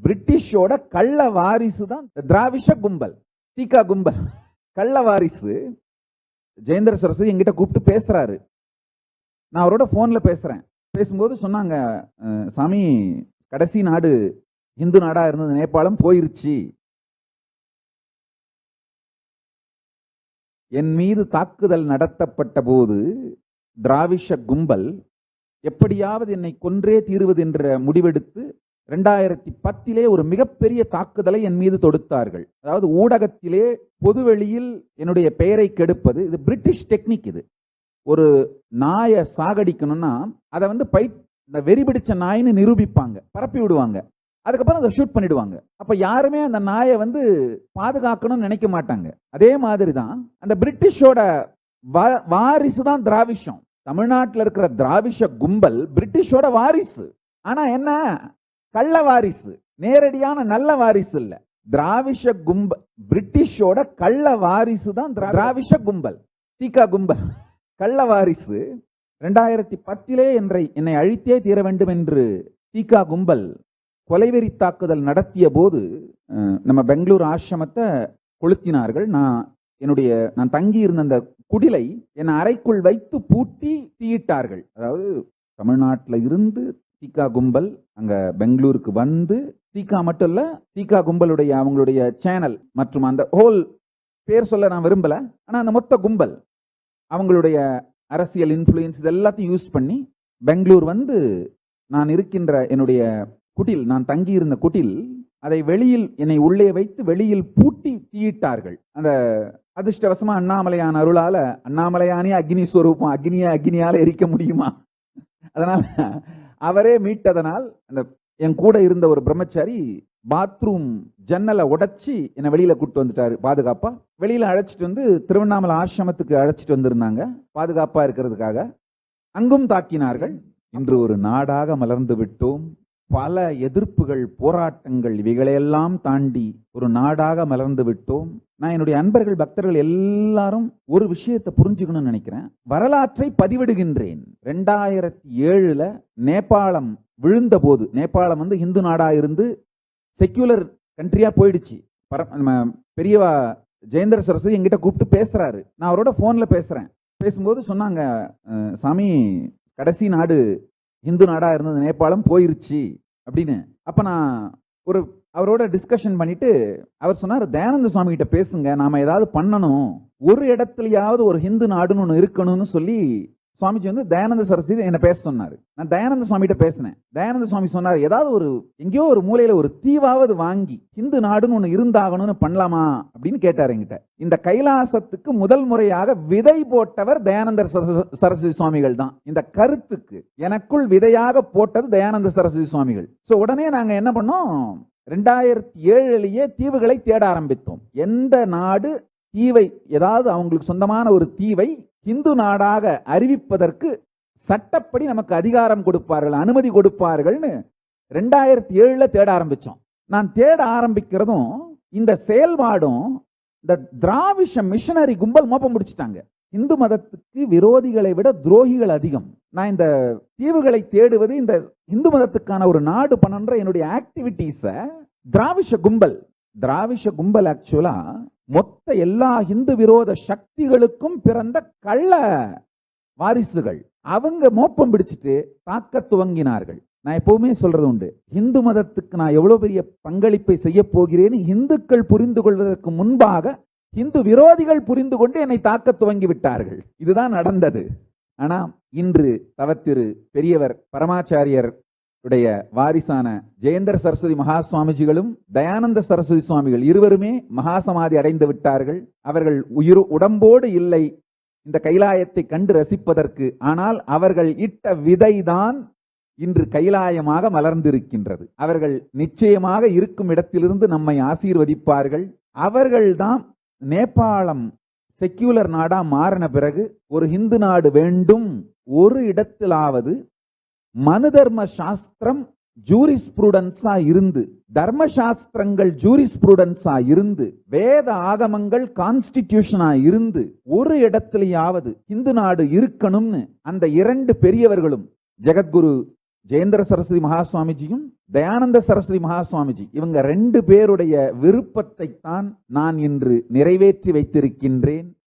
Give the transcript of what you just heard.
பிரிட்டிஷோட கள்ள வாரிசு தான் திராவிஷ கும்பல், தீகா கும்பல். கள்ள வாரிசு. ஜெயேந்திர சரஸ்வதி என்கிட்ட கூப்பிட்டு பேசுறாரு. நான் அவரோட போன்ல பேசுறேன். பேசும்போது சொன்னாங்க, சாமி கடைசி நாடு இந்து நாடா இருந்தது நேபாளம் போயிருச்சு. என் மீது தாக்குதல் நடத்தப்பட்ட போது திராவிஷ கும்பல் எப்படியாவது என்னை கொன்றே தீருவது என்ற முடிவெடுத்து 2010 ஒரு மிகப்பெரிய தாக்குதலை என் மீது தொடுத்தார்கள். அதாவது ஊடகத்திலே பொதுவெளியில் என்னுடைய பெயரை கெடுப்பது. இது பிரிட்டிஷ் டெக்னிக். இது ஒரு நாயை சாகடிக்கணும்னா அதை இந்த வெறி பிடிச்ச நாயின்னு நிரூபிப்பாங்க, பரப்பி விடுவாங்க, அதுக்கப்புறம் அதை ஷூட் பண்ணிடுவாங்க. அப்ப யாருமே அந்த நாயை பாதுகாக்கணும்னு நினைக்க மாட்டாங்க. அதே மாதிரிதான் அந்த பிரிட்டிஷோட வாரிசு தான் திராவிஷம். தமிழ்நாட்டில் இருக்கிற திராவிஷ கும்பல் பிரிட்டிஷோட வாரிசு. ஆனா என்ன, கள்ள வாரிசு, நேரடியான நல்ல வாரிசு இல்ல. திராவிஷ கும்பல் பிரிட்டிஷோட கள்ள வாரிசு தான் திராவிஷ கும்பல், தீகா கும்பல். கள்ள வாரிசு. 2010 என்னை அழித்தே தீர வேண்டும் என்று தீகா கும்பல் கொலைவெறி தாக்குதல் நடத்திய போது நம்ம பெங்களூர் ஆசிரமத்தை கொளுத்தினார்கள். நான் தங்கி இருந்த அந்த குடிலை என் அறைக்குள் வைத்து பூட்டி தீயிட்டார்கள். அதாவது தமிழ்நாட்டில் இருந்து தீகா கும்பல் அங்க பெங்களூருக்கு வந்து, தீகா மட்டும் இல்ல, தீகா கும்பலுடைய அவங்களுடைய சேனல் மற்றும் அந்த ஹோல் பேர் சொல்ல நான் விரும்பல, ஆனா அந்த மொத்த கும்பல் அவங்களுடைய அரசியல் இன்ஃப்ளூயன்ஸ் இதெல்லாத்தையும் யூஸ் பண்ணி பெங்களூர் வந்து நான் இருக்கின்ற என்னுடைய குடில், நான் தங்கி இருந்த குடில், அதை வெளியில் என்னை உள்ளே வைத்து வெளியில் பூட்டி தீயிட்டார்கள். அந்த அதிர்ஷ்டவசமா அண்ணாமலையான் அருளால, அண்ணாமலையானே அக்னி ஸ்வரூபம், அக்னியால எரிக்க முடியுமா, அதனால அவரே மீட்டதனால் அந்த என் கூட இருந்த ஒரு பிரம்மச்சாரி பாத்ரூம் ஜன்னலை உடைச்சி என்னை வெளியில கூட்டு வந்துட்டாரு பாதுகாப்பா. வெளியில அழைச்சிட்டு வந்து திருவண்ணாமலை ஆசிரமத்துக்கு அழைச்சிட்டு வந்திருந்தாங்க பாதுகாப்பா இருக்கிறதுக்காக. அங்கும் தாக்கினார்கள். இன்று ஒரு நாடாக மலர்ந்து விட்டோம். பல எதிர்ப்புகள், போராட்டங்கள், இவைகளையெல்லாம் தாண்டி ஒரு நாடாக மலர்ந்து விட்டோம். நான் என்னுடைய அன்பர்கள், பக்தர்கள் எல்லாரும் ஒரு விஷயத்தை புரிஞ்சுக்கணும்னு நினைக்கிறேன். வரலாற்றை பதிவிடுகின்றேன். 2007 நேபாளம் விழுந்த போது, நேபாளம் இந்து நாடா இருந்து செக்யூலர் கண்ட்ரியா போயிடுச்சு. பெரியவா ஜெயேந்திர சரஸ்வதி என்கிட்ட கூப்பிட்டு பேசுறாரு. நான் அவரோட போன்ல பேசுறேன். பேசும்போது சொன்னாங்க, சாமி கடைசி நாடு இந்து நாடா இருந்தது நேபாளம் போயிருச்சு அப்படின்னு. அப்ப நான் அவரோட டிஸ்கஷன் பண்ணிட்டு அவர் சொன்னார், தயானந்த சுவாமி கிட்ட பேசுங்க, நாம ஏதாவது பண்ணணும், ஒரு இடத்துலயாவது ஒரு ஹிந்து நாடுன்னு ஒண்ணு இருக்கணும்னு சொல்லி சுவாமிஜி தயானந்த சரஸ்வதி என்ன பேச சொன்னாரு. நான் தயானந்த சுவாமி கிட்ட பேசினேன். தயானந்த சுவாமி சொன்னார், ஏதாவது எங்கேயோ ஒரு மூலையில ஒரு தீவாவது வாங்கி ஹிந்து நாடுன்னு ஒண்ணு இருந்தாகணும்னு பண்ணலாமா அப்படின்னு கேட்டாரு என்கிட்ட. இந்த கைலாசத்துக்கு முதல் முறையாக விதை போட்டவர் தயானந்த சரஸ்வதி சுவாமிகள் தான். இந்த கருத்துக்கு எனக்குள் விதையாக போட்டது தயானந்த சரஸ்வதி சுவாமிகள். சோ உடனே நாங்க என்ன பண்ணோம், 2007 தீவுகளை தேட ஆரம்பித்தோம். எந்த நாடு தீவை, ஏதாவது அவங்களுக்கு சொந்தமான ஒரு தீவை இந்து நாடாக அறிவிப்பதற்கு சட்டப்படி நமக்கு அதிகாரம் கொடுப்பார்கள், அனுமதி கொடுப்பார்கள்னு 2007 தேட ஆரம்பிச்சோம். நான் தேட ஆரம்பிக்கிறதும் இந்த செயல்பாடும் இந்த திராவிஷ மிஷனரி கும்பல் மோப்பம் முடிச்சிட்டாங்க. இந்து மதத்துக்கு விரோதிகளை விட துரோகிகள் அதிகம். நான் இந்த தீவுகளை தேடுவது, இந்த இந்து மதத்துக்கான ஒரு நாடு பண்ணன்ற என்னுடைய ஆக்டிவிட்டீஸ திராவிஷ கும்பல் ஆக்சுவலா மொத்த எல்லா இந்து விரோத சக்திகளுக்கும் பிறந்த கள்ள வாரிசுகள். அவங்க மோப்பம் பிடிச்சிட்டு தாக்க துவங்கினார்கள். நான் எப்பவுமே சொல்றது உண்டு, இந்து மதத்துக்கு நான் எவ்வளவு பெரிய பங்களிப்பை செய்ய போகிறேன்னு இந்துக்கள் புரிந்து கொள்வதற்கு முன்பாக இந்து விரோதிகள் புரிந்து கொண்டு என்னை தாக்க துவங்கி விட்டார்கள். இதுதான் நடந்தது. ஆனா இன்று தவத்திரு பெரியவர் பரமாச்சாரியர் உடைய வாரிசான ஜெயேந்திர சரஸ்வதி மகா சுவாமிஜிகளும் தயானந்த சரஸ்வதி சுவாமிகள் இருவருமே மகாசமாதி அடைந்து விட்டார்கள். அவர்கள் உடம்போடு இல்லை இந்த கைலாயத்தை கண்டு ரசிப்பதற்கு. ஆனால் அவர்கள் இட்ட விதைதான் இன்று கைலாயமாக மலர்ந்திருக்கின்றது. அவர்கள் நிச்சயமாக இருக்கும் இடத்திலிருந்து நம்மை ஆசீர்வதிப்பார்கள். அவர்கள்தான் நேபாளம் செக்யூலர் நாடா மாறின பிறகு ஒரு இந்து நாடு வேண்டும், ஒரு இடத்திலாவது மனு தர்ம சாஸ்திரம் ஜூரிஸ்ப்ரூடன்ஸா இருந்து, தர்ம சாஸ்திரங்கள் ஜூரிஸ்ப்ரூடன்ஸா இருந்து, வேத ஆகமங்கள் கான்ஸ்டிடியூஷனா இருந்து, ஒரு இடத்திலேயாவது இந்து நாடு இருக்கணும்னு அந்த இரண்டு பெரியவர்களும், ஜெகத்குரு ஜெயேந்திர சரஸ்வதி மகாசுவாமிஜியும் தயானந்த சரஸ்வதி மகாசுவாமிஜி இவங்க 2 பேருடைய விருப்பத்தை தான் நான் இன்று நிறைவேற்றி வைத்திருக்கின்றேன்.